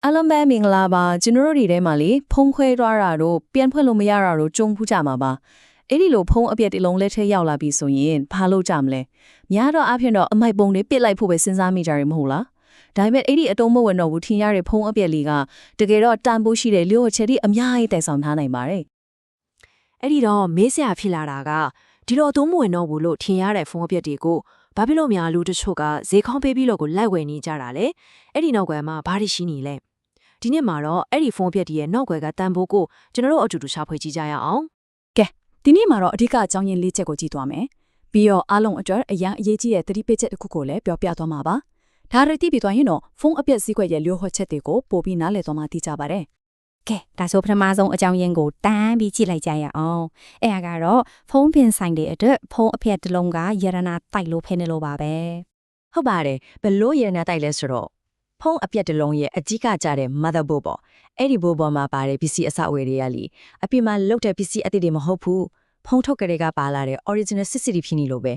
အားလုံးပဲမင်္ဂလာပါကျွန်တော်တို့ဒီထဲမှာလေဖုံးခွဲသွားတာတို့ပြန်ဖွင့်လို့မရတာတို့ကြုံဖူးကြမှာပါအဲ့ဒီလိုဖုံးအပြက်တစ်လုံးလက်ထဲရောက်လာပြီဆိုရင်ဘာလုပ်ကြမလဲများတော့အဖြစ်တော့အမိုက်ပုံတွေပစ်လိုက်ဖို့ပဲစဉ်းစားမိကြရမဟုတ်လားဒါပေမဲ့အဲ့ဒီအတုံးမဝင်တော့ဘူးထင်ရတဲ့ဖုံးအပြက်လေးကတကယ်တော့တန်ဖိုးရှိတဲ့လျှို့ချက်တွေအများကြီးတိုက်ဆောင်ထားနိုင်ပါတယ် အဲ့ဒီတော့မေးစရာဖြစ်လာတာကဒီလိုအသုံးမဝင်တော့ဘူးလို့ထင်ရတဲ့ဖုန်းအပြက်တွေကိုဘာဖြစ်လို့များလူတချို့ကဈေးခေါင်းပေးပြီးလို့ကိုလိုက်ဝယ်နေကြတာလဲအဲ့ဒီနောက်ကွယ်မှာဘာတွေရှိနေလဲဒီနေ့မှာတော့အဲ့ဒီဖုန်းအပြက်တွေရဲ့နောက်ကွယ်ကတန်ဖိုးကိုကျွန်တော်တို့အတူတူရှာဖွေကြည့်ကြရအောင် ကဲဒီနေ့မှာတော့အဓိကအကြောင်းရင်း၄ချက်ကိုကြည့်သွားမယ်ပြီးတော့အားလုံးအတွက်အရန်အရေးကြီးတဲ့သတိပေးချက်တစ်ခုကိုလည်းပြောပြသွားမှာပါဒါရတိပြီးသွားရင်တော့ဖုန်းအပြက်စည်းကွက်ရဲ့လျှို့ဝှက်ချက်တွေကိုပို့ပြီးနားလည်သွားမှသိကြပါတယ် ကဲဒါဆိုပထမဆုံးအကြောင်းရင်းကိုတန်းပြီးကြည့်လိုက်ကြရအောင်အဲ့ဒါကတော့ဖုန်းပင်ဆိုင်တဲ့အတွက်ဖုန်းအဖက်တစ်လုံးကရတနာတိုက်လို့ဖဲနေလို့ပါပဲ ဟုတ်ပါတယ်ဘလို့ရနေတိုက်လဲဆိုတော့ဖုန်းအပြက်တစ်လုံးရဲ့အကြီးကကြတဲ့ motherboard ပေါ့အဲ့ဒီ board ပေါ်မှာပါတဲ့ PC အစအဝယ်တွေကလေအပြင်မှာလုတ်တဲ့ PC အသစ်တွေမဟုတ်ဘူးဖုန်းထုတ်ကြတဲ့ကပါလာတဲ့ original စစ်စစ်ဖြစ်နေလို့ပဲ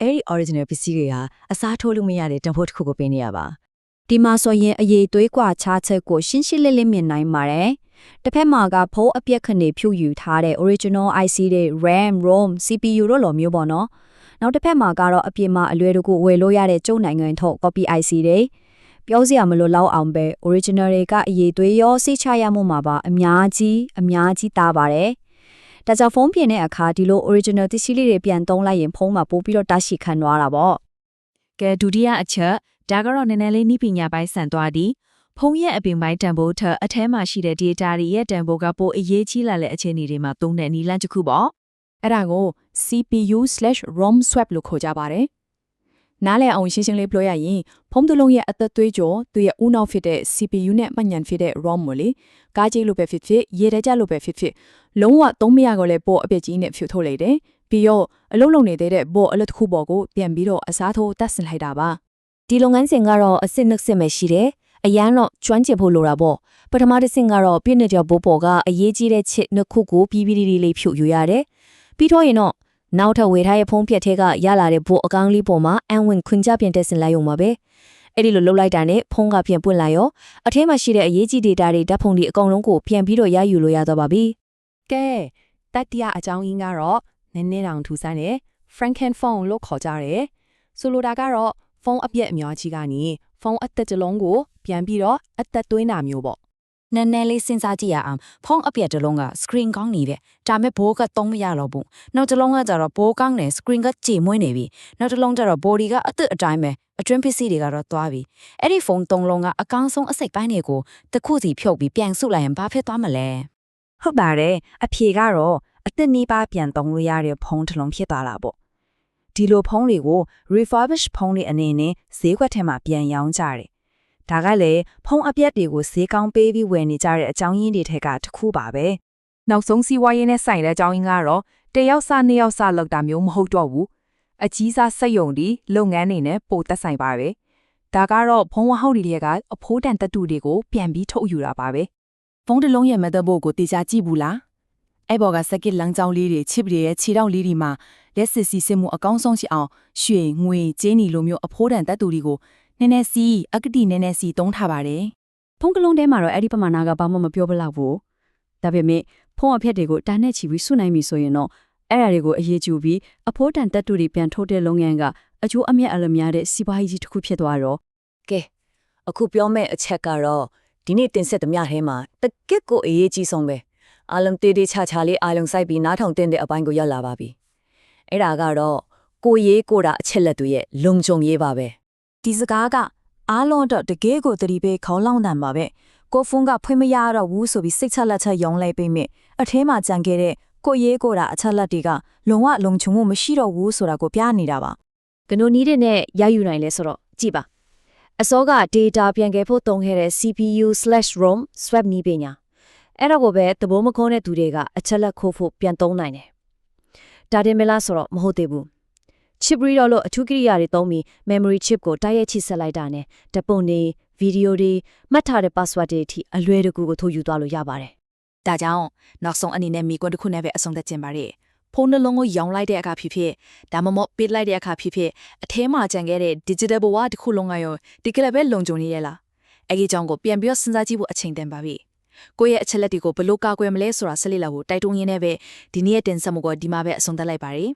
အဲ့ဒီ original PC တွေဟာအစားထိုးလို့မရတဲ့တန်ဖိုးတစ်ခုကိုပေးနေရပါ ဒီမှာဆိုရင်အရေးသွေးကွာခြားချက်ကိုရှင်းရှင်းလင်းလင်းမြင်နိုင်ပါတယ်တစ်ဖက်မှာကဖုန်းအပြက်ခဏဖြူယူထားတဲ့ original IC တွေ RAM ROM CPU တို့လိုမျိုးပေါ့နော်နောက်တစ်ဖက်မှာကတော့အပြင်မှာအလွယ်တကူဝယ်လို့ရတဲ့ကျုပ်နိုင်ငံထုတ် copy IC တွေပြောစရာမလိုလောက်အောင်ပဲ original တွေကအရေးသွေးရောစိတ်ချရမှုမှာပါအများကြီးတားပါတယ်ဒါကြောင့်ဖုန်းပြင်တဲ့အခါဒီလို original တရှိလေးတွေပြန်သုံးလိုက်ရင်ဖုန်းမှာပို့ပြီးတော့တရှိခံသွားတာပေါ့ ကဲဒုတိယအချက်ဒါကတော့နည်းနည်းလေးနှီးပညာပိုင်းဆန်သွားသည်ဖုန်းရဲ့အပင်ပိုင်းတန်ဖိုးထက်အထဲမှာရှိတဲ့ data တွေရဲ့တန်ဖိုးကပိုအရေးကြီးလာတဲ့အခြေအနေတွေမှာသုံးတဲ့နည်းလမ်းတစ်ခုပေါ့ အဲ့ဒါကို CPU/ROM swap လို့ခေါ်ကြပါတယ်နားလည်အောင်ရှင်းရှင်းလေးပြောရရင်ဖုန်းတစ်လုံးရဲ့အသက်သွေးကြောသူရဲ့ဦးနှောက်ဖြစ်တဲ့ CPU နဲ့မှတ်ဉာဏ်ဖြစ်တဲ့ ROM မို့လေကားကြီးလို့ပဲဖြစ်ဖြစ်ရေထဲကျလို့ပဲဖြစ်ဖြစ်လုံးဝသုံးမရကြလဲပေါ်အပစ်ကြီးနဲ့ဖြူထုတ်လိုက်တယ်ပြီးတော့အလုံးလုံးနေတဲ့ပေါ်အလက်တစ်ခုပေါ်ကိုပြန်ပြီးတော့အစားထိုးတတ်ဆင်လိုက်တာပါ ဒီလုပ်ငန်းစဉ်ကတော့အစစ်နှုတ်စစ်ပဲရှိတယ်အရန်တော့ကျွမ်းကျင်ဖို့လိုတာပေါ့ပထမတစ်ဆင့်ကတော့ပြည့်နေတဲ့ဘိုးပေါ်ကအရေးကြီးတဲ့ချစ်နှစ်ခုကိုပြီးလေးဖြုတ်ယူရတယ်ပြီးတော့ရင်တော့နောက်ထပ်ဝေထားရဲ့ဖုန်းပြက်ထဲကရလာတဲ့ဘိုးအကောင့်လေးပေါ်မှာအန်ဝင်ခွင်ကြပြန်တက်ဆင်လိုက်ရုံပါပဲအဲ့ဒီလိုလုပ်လိုက်တာနဲ့ဖုန်းကပြန်ပွင့်လာရောအထဲမှာရှိတဲ့အရေးကြီး data တွေဓာတ်ပုံတွေအကုန်လုံးကိုပြန်ပြီးတော့ရယူလို့ရတော့ပါပြီ ကဲတတိယအကြောင်းရင်းကတော့နည်းနည်းတောင်ထူးဆန်းတယ် Frankenphone လို့ခေါ်ကြတယ်ဆိုလိုတာကတော့ဖုန်းအပြက်အများကြီးကနေဖုန်းအသက်တစ်လုံးကိုပြန်ပြီးတော့အသက်သွင်းတာမျိုးပေါ့ နည်းနည်းလေးစဉ်းစားကြည့်ရအောင်ဖုန်းအပြက်တစ်လုံးက screen ကောင်းနေတယ်ဒါမဲ့ဘိုးကသုံးမရတော့ဘူးနောက်တစ်လုံးကကြတော့ဘိုးကောင်းတယ် screen ကကြေမွေးနေပြီနောက်တစ်လုံးကျတော့ body ကအသစ်အတိုင်းပဲအတွင်း PC တွေကတော့သွားပြီအဲ့ဒီဖုန်းသုံးလုံးကအကောင်းဆုံးအစိတ်ပိုင်းတွေကိုတစ်ခုစီဖြုတ်ပြီးပြန်ဆုပ်လိုက်ရင်ဘာဖြစ်သွားမလဲ ဟုတ်ပါတယ်အဖြေကတော့အသက်နှီးပါပြန်သုံးလို့ရတဲ့ဖုန်းတစ်လုံးဖြစ်သွားတာပေါ့ဒီလိုဖုန်းတွေကို refurbish ဖုန်းတွေအနေနဲ့ဈေးကွက်ထဲမှာပြန်ရောင်းကြတယ်ဒါကလည်းဖုန်းအပြက်တွေကိုဈေးကောင်းပေးပြီးဝယ်နေကြတဲ့အကြောင်းရင်းတွေထက်ကတစ်ခုပါပဲနောက်ဆုံးစီးပွားရေးနဲ့ဆိုင်တဲ့အကြောင်းရင်းကတော့တယောက်စားနှစ်ယောက်စားလောက်တာမျိုးမဟုတ်တော့ဘူးအကြီးစားစက်ယုံတွေလုပ်ငန်းတွေနဲ့ပိုသက်ဆိုင်ပါပဲဒါကတော့ဖုန်းဝဟောက်တွေကအဖိုးတန်တတူတွေကိုပြန်ပြီးထုတ်ယူတာပါပဲဖုန်းတစ်လုံးရဲ့ motherboard ကိုတေချာကြည့်ဘူးလားအဲ့ဘော်ကစက်ကစ်လမ်းကြောင်းလေးတွေချစ်တွေရဲ့ခြေထောက်လေးတွေမှာလက်စစ်စီစစ်မှုအကောင်းဆုံးရှိအောင်ရွှေငွေကျင်းနီလိုမျိုးအဖိုးတန်တတူတွေကိုနည်းနည်းစီအကတိနည်းနည်းစီသုံးထားပါတယ် ဖုန်းကလုံးထဲမှာတော့အဲ့ဒီပမာဏကဘာမှမပြောဘလောက်ဘူးဒါပေမဲ့ဖုန်းအဖြက်တွေကိုတာနဲ့ချီပြီးစုနိုင်ပြီဆိုရင်တော့အဲ့အရာတွေကိုအရေးကြီးပြီးအဖိုးတန်တက်တူတွေပြန်ထုတ်တဲ့လုပ်ငန်းကအကျိုးအမြတ်အလများတဲ့စီးပွားရေးကြီးတစ်ခုဖြစ်သွားတော့ ကဲအခုပြောမယ့်အချက်ကတော့ဒီနေ့တင်ဆက်သမျှထဲမှာတကယ့်ကိုအရေးကြီးဆုံးပဲအားလုံးတေးတေးချာချာလေးအားလုံးစိုက်ပြီးနားထောင်တဲ့အပိုင်းကိုရောက်လာပါပြီအဲ့ဒါကတော့ကိုရေးကိုတာအချက်လက်တွေရဲ့လုံခြုံရေးပါပဲ ဒီစကားကအားလုံးတော့တကယ်ကိုတတိပေးခေါင်းလောင်းတန်ပါပဲကိုဖုန်းကဖွင့်မရတော့ဘူးဆိုပြီးစိတ်ချလက်ချက်ရောင်းလိုက်ပေးမိအထဲမှာကြံခဲ့တဲ့ကိုရေးကိုတာအချက်လက်တွေကလုံးဝလုံခြုံမှုမရှိတော့ဘူးဆိုတာကိုပြနေတာပါ ကနိုနီးတဲ့နဲ့ရယူနိုင်လဲဆိုတော့ကြည့်ပါအစောက data ပြန်ခဲ့ဖို့သုံးခဲ့တဲ့ CPU/ROM swap နည်းပညာအဲ့တော့ကိုပဲသဘောမကောင်းတဲ့သူတွေကအချက်လက်ခိုးဖို့ပြန်သုံးနိုင်တယ်ဒါတင်မလားဆိုတော့မဟုတ်သေးဘူး chip reader လို့အထူးကိရိယာတွေသုံးပြီး memory chip ကိုတိုက်ရိုက်ချိတ်ဆက်လိုက်တာနဲ့ဓာတ်ပုံတွေဗီဒီယိုတွေမှတ်ထားတဲ့ password တွေအထိအလွယ်တကူကိုထုတ်ယူသွားလို့ရပါတယ် ဒါကြောင့်နောက်ဆုံးအနေနဲ့မိကွန်းတစ်ခုနဲ့ပဲအဆုံးသတ်ခြင်းပါတယ်ဖုန်းနှလုံးကိုရောင်းလိုက်တဲ့အခါဖြစ်ဖြစ်ဒါမှမဟုတ်ပစ်လိုက်တဲ့အခါဖြစ်ဖြစ်အထဲမှာကြံခဲ့တဲ့ digital ဘဝတစ်ခုလုံးကရောဒီကလေးပဲလုံခြုံနေရလား အဲ့ဒီကြောင့်ကိုပြန်ပြီးတော့စဉ်းစားကြည့်ဖို့အချိန်တန်ပါပြီကိုယ့်ရဲ့အချက်လက်တွေကိုဘယ်လိုကာကွယ်မလဲဆိုတာဆက်လက်လာဖို့တိုက်တွန်းရင်းနဲ့ပဲဒီနေ့ရဲ့တင်ဆက်မှုကိုဒီမှာပဲအဆုံးသတ်လိုက်ပါရစေ